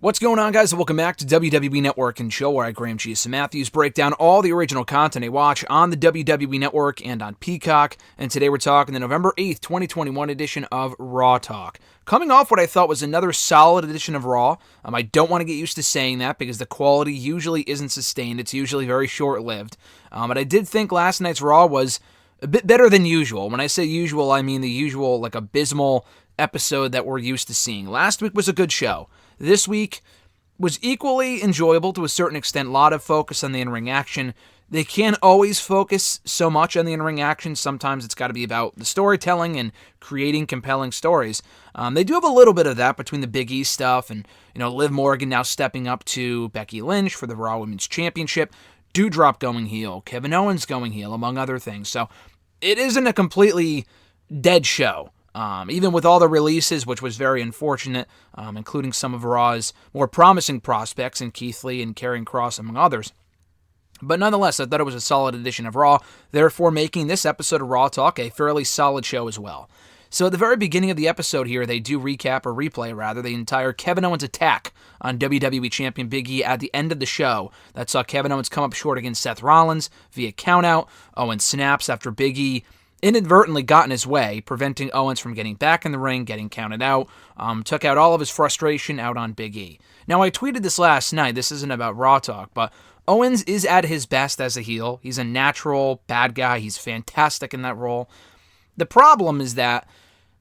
What's going on, guys? Welcome back to WWE Network and Show, where I, Graham G.S. Matthews, break down all the original content I watch on the WWE Network and on Peacock. And today we're talking the November 8th, 2021 edition of Raw Talk. Coming off what I thought was another solid edition of Raw. I don't want to get used to saying that because the quality usually isn't sustained. It's usually very short-lived. But I did think last night's Raw was a bit better than usual. When I say usual, I mean the usual, abysmal episode that we're used to seeing. Last week was a good show. This week was equally enjoyable to a certain extent. A lot of focus on the in-ring action. They can't always focus so much on the in-ring action. Sometimes it's got to be about the storytelling and creating compelling stories. They do have a little bit of that between the Big E stuff and, Liv Morgan now stepping up to Becky Lynch for the Raw Women's Championship. Dewdrop going heel. Kevin Owens going heel, among other things. So it isn't a completely dead show. Even with all the releases, which was very unfortunate, including some of Raw's more promising prospects in Keith Lee and Karrion Kross, among others. But nonetheless, I thought it was a solid edition of Raw, therefore making this episode of Raw Talk a fairly solid show as well. So at the very beginning of the episode here, they do replay the entire Kevin Owens attack on WWE Champion Big E at the end of the show. That saw Kevin Owens come up short against Seth Rollins via countout. Owens snaps after Big E inadvertently got in his way, preventing Owens from getting back in the ring, getting counted out, took out all of his frustration out on Big E. Now, I tweeted this last night. This isn't about Raw Talk, but Owens is at his best as a heel. He's a natural bad guy. He's fantastic in that role. The problem is that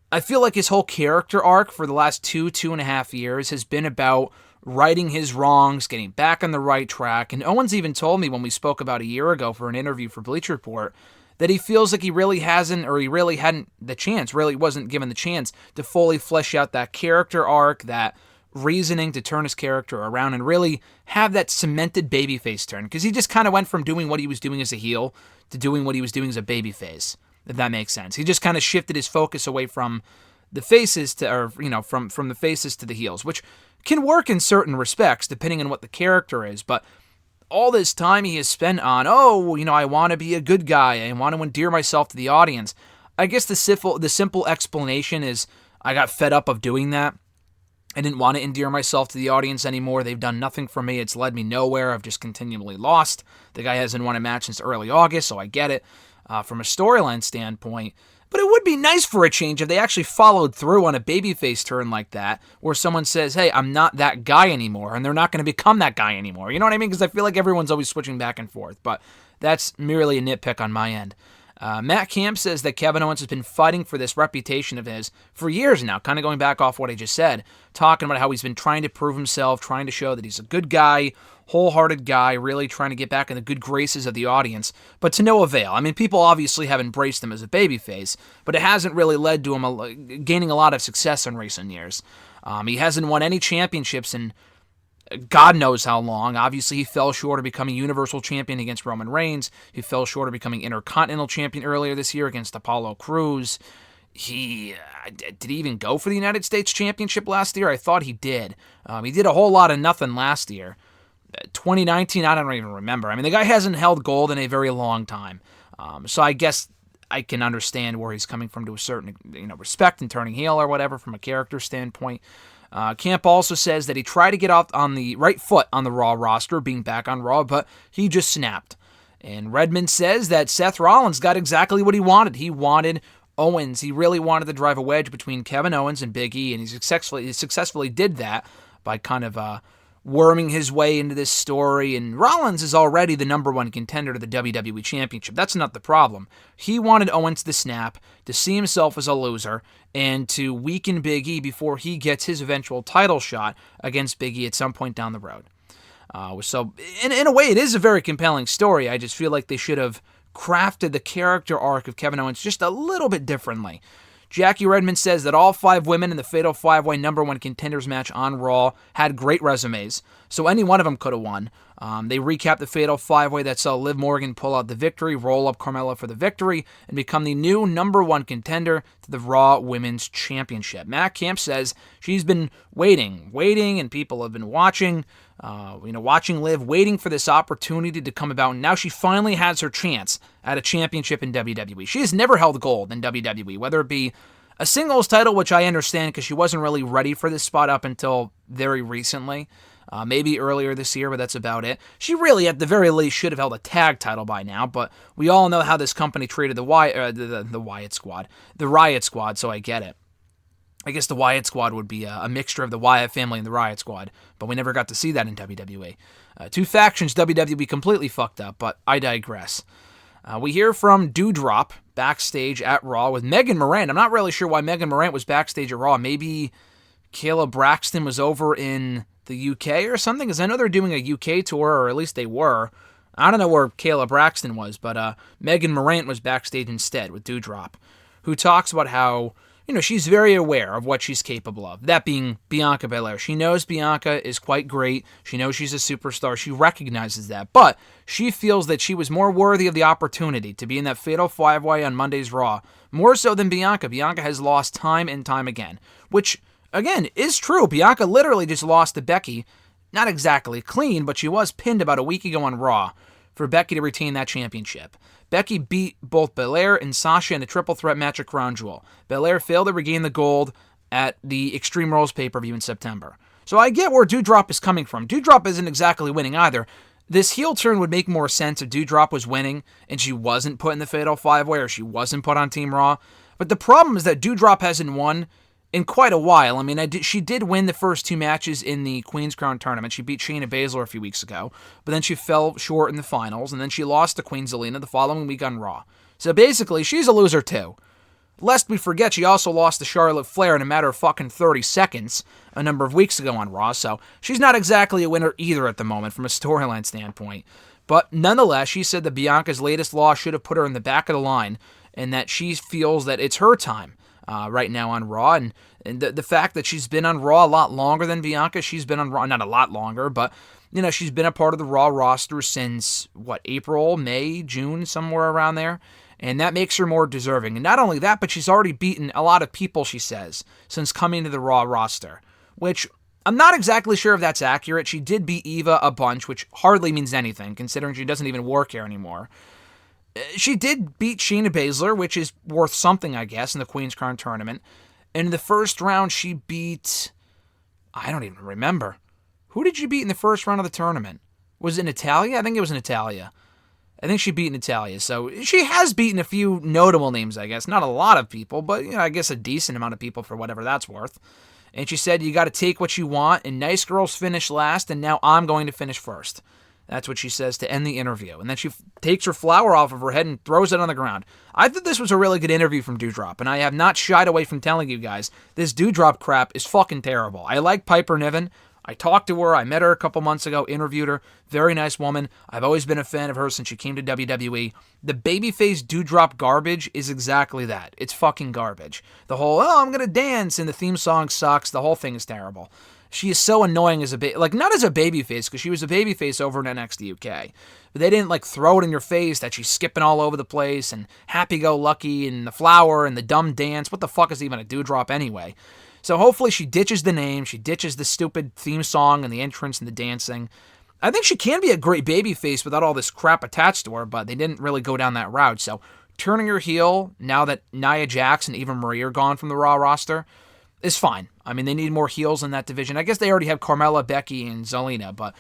I feel like his whole character arc for the last 2.5 years has been about righting his wrongs, getting back on the right track. And Owens even told me when we spoke about a year ago for an interview for Bleacher Report that he feels like he really hasn't, or he really hadn't the chance, really wasn't given the chance to fully flesh out that character arc, that reasoning to turn his character around and really have that cemented babyface turn. Because he just kind of went from doing what he was doing as a heel to doing what he was doing as a babyface, if that makes sense. He just kind of shifted his focus away from the faces to, or, from the faces to the heels, which can work in certain respects depending on what the character is, but all this time he has spent on, I want to be a good guy. I want to endear myself to the audience. I guess the simple explanation is I got fed up of doing that. I didn't want to endear myself to the audience anymore. They've done nothing for me. It's led me nowhere. I've just continually lost. The guy hasn't won a match since early August, so I get it from a storyline standpoint. But it would be nice for a change if they actually followed through on a babyface turn like that, where someone says, hey, I'm not that guy anymore, and they're not going to become that guy anymore. You know what I mean? Because I feel like everyone's always switching back and forth, but that's merely a nitpick on my end. Matt Camp says that Kevin Owens has been fighting for this reputation of his for years now, kind of going back off what I just said, talking about how he's been trying to prove himself, trying to show that he's a good guy, wholehearted guy, really trying to get back in the good graces of the audience, but to no avail. I mean, people obviously have embraced him as a babyface, but it hasn't really led to him gaining a lot of success in recent years. He hasn't won any championships in God knows how long. Obviously, he fell short of becoming Universal Champion against Roman Reigns. He fell short of becoming Intercontinental Champion earlier this year against Apollo Crews. Did he even go for the United States Championship last year? I thought he did. He did a whole lot of nothing last year. 2019, I don't even remember. I mean, the guy hasn't held gold in a very long time. So I guess I can understand where he's coming from to a certain respect and turning heel or whatever from a character standpoint. Camp also says that he tried to get off on the right foot on the Raw roster, being back on Raw, but he just snapped. And Redmond says that Seth Rollins got exactly what he wanted. He wanted Owens. He really wanted to drive a wedge between Kevin Owens and Big E, and he successfully did that by kind of worming his way into this story, and Rollins is already the number one contender to the WWE Championship. That's not the problem. He wanted Owens to snap, to see himself as a loser, and to weaken Big E before he gets his eventual title shot against Big E at some point down the road. So, in a way, it is a very compelling story. I just feel like they should have crafted the character arc of Kevin Owens just a little bit differently. Jackie Redmond says that all 5 women in the Fatal 5-Way number 1 contenders match on Raw had great resumes, so any one of them could have won. They recapped the Fatal 5-Way that saw Liv Morgan pull out the victory, roll up Carmella for the victory, and become the new number 1 contender to the Raw Women's Championship. Matt Camp says she's been waiting, and people have been watching Liv, waiting for this opportunity to come about, and now she finally has her chance at a championship in WWE. She has never held gold in WWE, whether it be a singles title, which I understand because she wasn't really ready for this spot up until very recently. Maybe earlier this year, but that's about it. She really, at the very least, should have held a tag title by now, but we all know how this company treated the Wyatt Squad, the Riot Squad, so I get it. I guess the Wyatt Squad would be a mixture of the Wyatt family and the Riot Squad, but we never got to see that in WWE. Two factions WWE completely fucked up, but I digress. We hear from Dewdrop backstage at Raw with Megan Morant. I'm not really sure why Megan Morant was backstage at Raw. Maybe Kayla Braxton was over in the UK or something, because I know they're doing a UK tour, or at least they were. I don't know where Kayla Braxton was, but Megan Morant was backstage instead with Dewdrop, who talks about how, she's very aware of what she's capable of, that being Bianca Belair. She knows Bianca is quite great. She knows she's a superstar. She recognizes that, but she feels that she was more worthy of the opportunity to be in that Fatal 5-Way on Monday's Raw, more so than Bianca. Bianca has lost time and time again, which, again, is true. Bianca literally just lost to Becky. Not exactly clean, but she was pinned about a week ago on Raw for Becky to retain that championship. Becky beat both Belair and Sasha in a triple threat match at Crown Jewel. Belair failed to regain the gold at the Extreme Rules pay-per-view in September. So I get where Dewdrop is coming from. Dewdrop isn't exactly winning either. This heel turn would make more sense if Dewdrop was winning and she wasn't put in the Fatal 5-Way or she wasn't put on Team Raw. But the problem is that Dewdrop hasn't won in quite a while. I mean, she did win the first two matches in the Queen's Crown tournament. She beat Shayna Baszler a few weeks ago, but then she fell short in the finals, and then she lost to Queen Zelina the following week on Raw. So basically, she's a loser too. Lest we forget, she also lost to Charlotte Flair in a matter of fucking 30 seconds a number of weeks ago on Raw, so she's not exactly a winner either at the moment from a storyline standpoint. But nonetheless, she said that Bianca's latest loss should have put her in the back of the line, and that she feels that it's her time right now on Raw, and the fact that she's been on Raw a lot longer than Bianca. She's been on Raw, not a lot longer, but she's been a part of the Raw roster since April, May, June, somewhere around there, and that makes her more deserving. And not only that, but she's already beaten a lot of people, she says, since coming to the Raw roster, which I'm not exactly sure if that's accurate. She did beat Eva a bunch, which hardly means anything considering she doesn't even work here anymore. She did beat Shayna Baszler, which is worth something, I guess, in the Queen's Crown tournament. And in the first round, she beat, I don't even remember. Who did she beat in the first round of the tournament? Was it Natalya? I think it was Natalya. I think she beat Natalya. So she has beaten a few notable names, I guess. Not a lot of people, but I guess a decent amount of people for whatever that's worth. And she said, you got to take what you want, and nice girls finish last, and now I'm going to finish first. That's what she says to end the interview. And then she takes her flower off of her head and throws it on the ground. I thought this was a really good interview from Dewdrop, and I have not shied away from telling you guys, this Dewdrop crap is fucking terrible. I like Piper Niven. I talked to her. I met her a couple months ago, interviewed her. Very nice woman. I've always been a fan of her since she came to WWE. The babyface Dewdrop garbage is exactly that. It's fucking garbage. The whole, I'm going to dance, and the theme song sucks. The whole thing is terrible. She is so annoying as not as a babyface, because she was a babyface over in NXT UK. But they didn't throw it in your face that she's skipping all over the place and happy-go-lucky and the flower and the dumb dance. What the fuck is even a Dewdrop anyway? So hopefully she ditches the name, she ditches the stupid theme song and the entrance and the dancing. I think she can be a great babyface without all this crap attached to her, but they didn't really go down that route. So turning her heel, now that Nia Jax and Eva Marie are gone from the Raw roster, is fine. I mean, they need more heels in that division. I guess they already have Carmella, Becky, and Zelina, but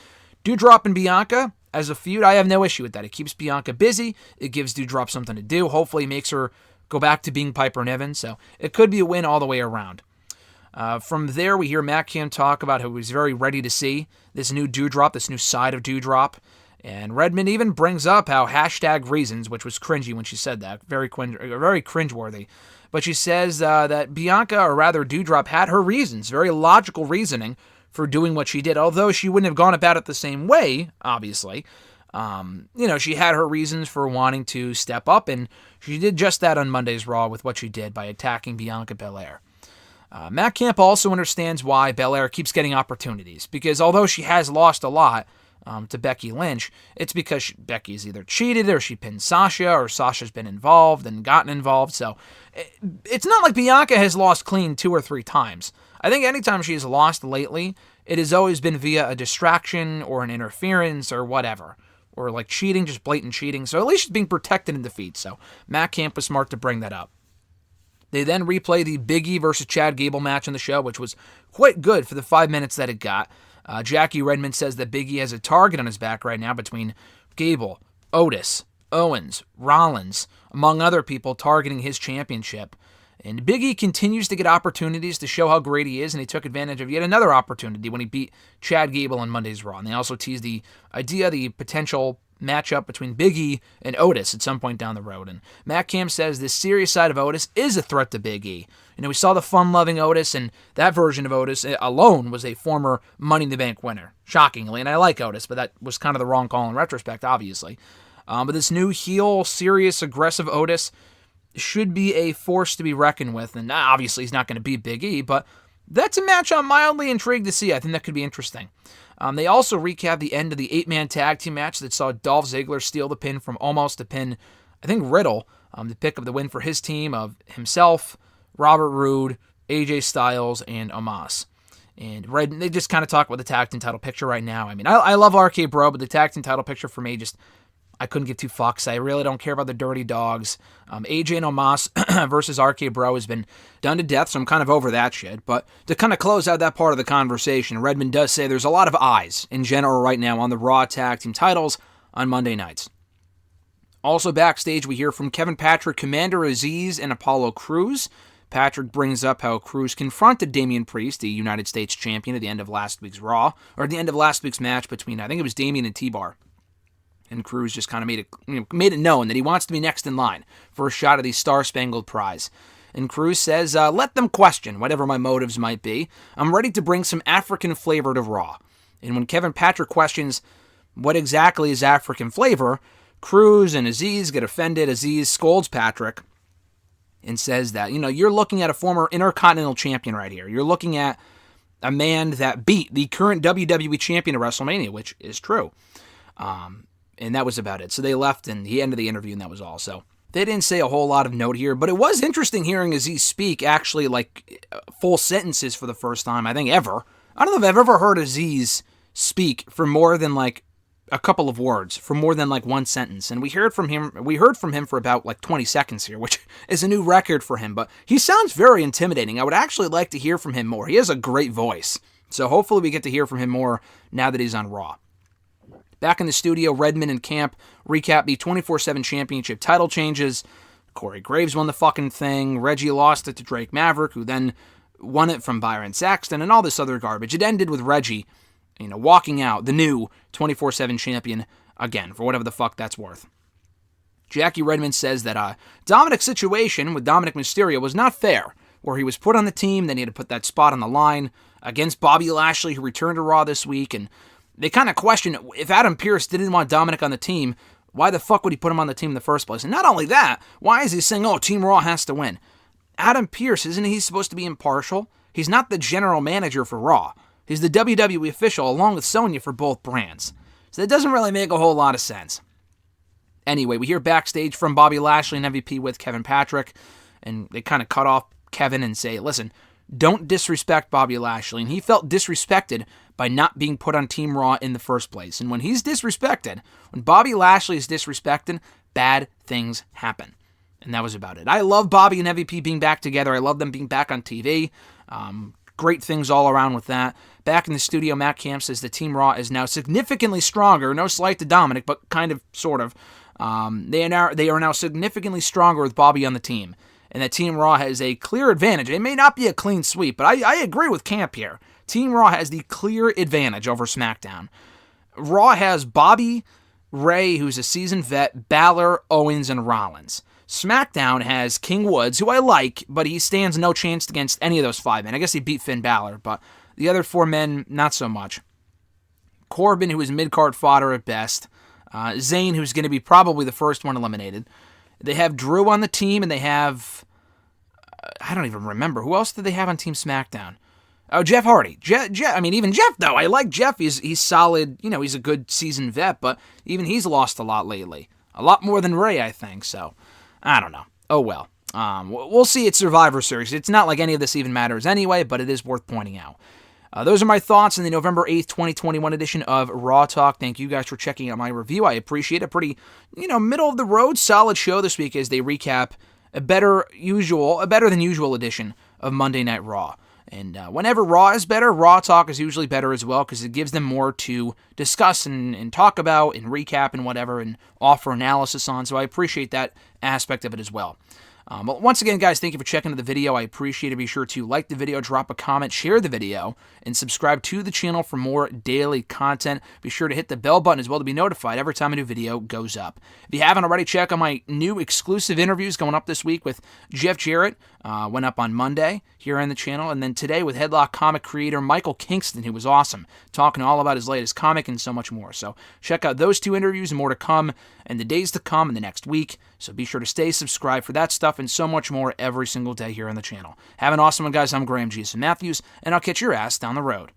Dewdrop and Bianca, as a feud, I have no issue with that. It keeps Bianca busy. It gives Dewdrop something to do. Hopefully it makes her go back to being Piper Niven, so it could be a win all the way around. From there, we hear Matt Kim talk about how he's very ready to see this new Dewdrop, this new side of Dewdrop, and Redmond even brings up how #reasons, which was cringy when she said that, very cringeworthy. But she says that Bianca, or rather Dewdrop, had her reasons, very logical reasoning for doing what she did, although she wouldn't have gone about it the same way, obviously. She had her reasons for wanting to step up, and she did just that on Monday's Raw with what she did by attacking Bianca Belair. Matt Camp also understands why Belair keeps getting opportunities, because although she has lost a lot to Becky Lynch, it's because Becky's either cheated or she pinned Sasha, or Sasha's been involved and gotten involved. So it's not like Bianca has lost clean 2 or 3 times. I think anytime she's lost lately, it has always been via a distraction or an interference or whatever. Or cheating, just blatant cheating. So at least she's being protected in defeat. So Matt Camp was smart to bring that up. They then replay the Big E versus Chad Gable match on the show, which was quite good for the 5 minutes that it got. Jackie Redmond says that Big E has a target on his back right now between Gable, Otis, Owens, Rollins, among other people targeting his championship. And Big E continues to get opportunities to show how great he is, and he took advantage of yet another opportunity when he beat Chad Gable on Monday's Raw. And they also teased the potential matchup between Big E and Otis at some point down the road. And Matt Camp says this serious side of Otis is a threat to Big E. We saw the fun-loving Otis, and that version of Otis alone was a former Money in the Bank winner, shockingly. And I like Otis, but that was kind of the wrong call in retrospect, obviously. But this new heel, serious, aggressive Otis should be a force to be reckoned with. And obviously he's not going to beat Big E, but that's a match I'm mildly intrigued to see. I think that could be interesting. They also recap the end of the 8-man tag team match that saw Dolph Ziggler steal the pin from Omos to pin, I think, Riddle, to pick up the win for his team of himself, Robert Roode, AJ Styles, and Omos. And they just kind of talk about the tag team title picture right now. I love RK Bro, but the tag team title picture for me I couldn't give two fucks. I really don't care about the Dirty Dogs. AJ and Omos versus RK Bro has been done to death, so I'm kind of over that shit. But to kind of close out that part of the conversation, Redmond does say there's a lot of eyes in general right now on the Raw tag team titles on Monday nights. Also backstage, we hear from Kevin Patrick, Commander Aziz, and Apollo Crews. Patrick brings up how Crews confronted Damian Priest, the United States champion, at the end of last week's Raw, or at the end of last week's match between, I think it was Damian and T-Bar. And Crews just kind of made it known that he wants to be next in line for a shot of the Star-Spangled Prize. And Crews says, let them question whatever my motives might be. I'm ready to bring some African flavor to Raw. And when Kevin Patrick questions what exactly is African flavor, Crews and Aziz get offended. Aziz scolds Patrick and says that, you're looking at a former Intercontinental Champion right here. You're looking at a man that beat the current WWE Champion at WrestleMania, which is true. And that was about it. So they left, and he ended the interview, and that was all. So they didn't say a whole lot of note here, but it was interesting hearing Aziz speak actually full sentences for the first time, I think, ever. I don't know if I've ever heard Aziz speak for more than a couple of words, for more than one sentence. And we heard from him for about 20 seconds here, which is a new record for him, but he sounds very intimidating. I would actually like to hear from him more. He has a great voice. So hopefully we get to hear from him more now that he's on Raw. Back in the studio, Redmond and Camp recap the 24/7 championship title changes. Corey Graves won the fucking thing. Reggie lost it to Drake Maverick, who then won it from Byron Saxton, and all this other garbage. It ended with Reggie, walking out, the new 24/7 champion again, for whatever the fuck that's worth. Jackie Redmond says that Dominic's situation with Dominic Mysterio was not fair, where he was put on the team, then he had to put that spot on the line against Bobby Lashley, who returned to Raw this week, and they kind of question, if Adam Pearce didn't want Dominic on the team, why the fuck would he put him on the team in the first place? And not only that, why is he saying, Team Raw has to win? Adam Pearce, isn't he supposed to be impartial? He's not the general manager for Raw. He's the WWE official, along with Sonya, for both brands. So that doesn't really make a whole lot of sense. Anyway, we hear backstage from Bobby Lashley and MVP with Kevin Patrick, and they kind of cut off Kevin and say, listen, don't disrespect Bobby Lashley. And he felt disrespected by not being put on Team Raw in the first place. And when he's disrespected, when Bobby Lashley is disrespected, bad things happen. And that was about it. I love Bobby and MVP being back together. I love them being back on TV. Great things all around with that. Back in the studio, Matt Camp says the Team Raw is now significantly stronger. No slight to Dominic, but kind of, sort of. They are now significantly stronger with Bobby on the team. And that Team Raw has a clear advantage. It may not be a clean sweep, but I agree with Camp here. Team Raw has the clear advantage over SmackDown. Raw has Bobby, Ray, who's a seasoned vet, Balor, Owens, and Rollins. SmackDown has King Woods, who I like, but he stands no chance against any of those 5 men. I guess he beat Finn Balor, but the other 4 men, not so much. Corbin, who is mid-card fodder at best. Zayn, who's going to be probably the first one eliminated. They have Drew on the team, and they have... I don't even remember. Who else did they have on Team SmackDown? Oh, Jeff Hardy. Even Jeff, though. I like Jeff. He's solid. He's a good seasoned vet, but even he's lost a lot lately. A lot more than Ray, I think, so... I don't know. Oh, well. We'll see at Survivor Series. It's not like any of this even matters anyway, but it is worth pointing out. Those are my thoughts in the November 8th, 2021 edition of Raw Talk. Thank you guys for checking out my review. I appreciate it. Pretty, middle of the road, solid show this week as they recap a better than usual edition of Monday Night Raw. And whenever Raw is better, Raw Talk is usually better as well because it gives them more to discuss and talk about and recap and whatever and offer analysis on. So I appreciate that aspect of it as well. But once again, guys, thank you for checking out the video. I appreciate it. Be sure to like the video, drop a comment, share the video, and subscribe to the channel for more daily content. Be sure to hit the bell button as well to be notified every time a new video goes up. If you haven't already, check out my new exclusive interviews going up this week with Jeff Jarrett. Went up on Monday here on the channel, and then today with Headlock comic creator Michael Kingston, who was awesome, talking all about his latest comic and so much more. So check out those two interviews and more to come in the days to come in the next week. So be sure to stay subscribed for that stuff and so much more every single day here on the channel. Have an awesome one, guys. I'm Graham G. Matthews, and I'll catch your ass down the road.